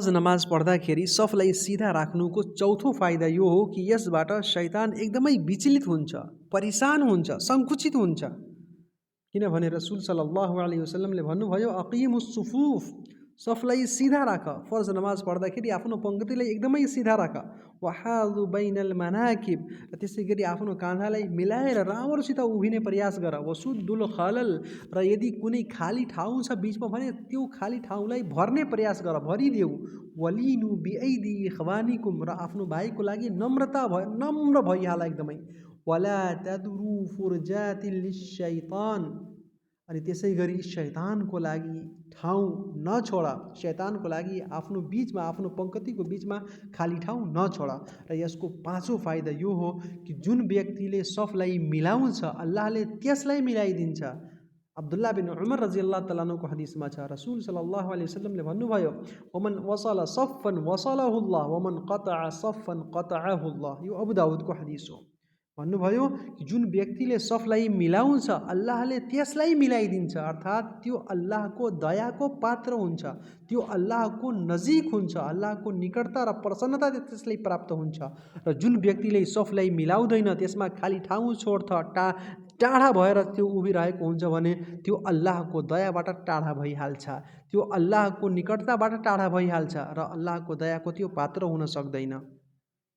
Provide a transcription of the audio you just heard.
नमाज पढ्दाखेरि सफलाई सिधा राख्नुको चौथो फाइदा यो हो कि यसबाट शैतान एकदमै विचलित हुन्छ, परेशान हुन्छ, सङ्कुचित हुन्छ। किनभने रसुल सल्लल्लाहु अलैहि वसल्लमले भन्नुभयो अकिमुस सुफुफ, सफलाई सिधा राख। फर्ज नमाज पढ्दाखेरि आफ्नो पङ्क्तिलाई एकदमै सिधा राख। वहादु बैनल मनाकिब, र त्यसै गरी आफ्नो काँधालाई मिलाएर राम्रोसित उभिने प्रयास गर। वसुद्दुल खलल, र यदि कुनै खाली ठाउँ छ बिचमा भने त्यो खाली ठाउँलाई भर्ने प्रयास गर, भरिदेऊ। वलिनु बिऐदी इखवानिकुम, र आफ्नो भाइको लागि नम्र भइहाल एकदमै। वला तदरु फुरजातिल लिशैतान, अनि त्यसै गरी शैतानको लागि ठाउँ नछोड। शैतानको लागि आफ्नो बिचमा, आफ्नो पङ्क्तिको बिचमा खाली ठाउँ नछोड। र यसको पाँचौँ फाइदा यो हो कि जुन व्यक्तिले सफलाई मिलाउँछ अल्लाहले त्यसलाई मिलाइदिन्छ। अब्दुल्लाह बिन उमर रजियल्लाहु तआला अन्हुको हदिसमा छ, रसुल सल्लल्लाहु अलैहि वसल्लमले भन्नुभयो वमन वसल सफ्फन वसलहुल्लाह वमन कतअ सफ्फन कतअहुल्लाह। यो अबू दाउदको हदिस हो। भन्नुभयो कि जुन व्यक्तिले सफलाई मिलाउँछ अल्लाहले त्यसलाई मिलाइदिन्छ, अर्थात् त्यो अल्लाहको दयाको पात्र हुन्छ, त्यो अल्लाहको नजिक हुन्छ, अल्लाहको निकटता र प्रसन्नता त्यसलाई प्राप्त हुन्छ। र जुन व्यक्तिले सफलाई मिलाउँदैन, त्यसमा खाली ठाउँ छोड्छ, टाढा भएर त्यो उभिरहेको हुन्छ भने त्यो अल्लाहको दयाबाट टाढा भइहाल्छ, त्यो अल्लाहको निकटताबाट टाढा भइहाल्छ र अल्लाहको दयाको त्यो पात्र हुन सक्दैन।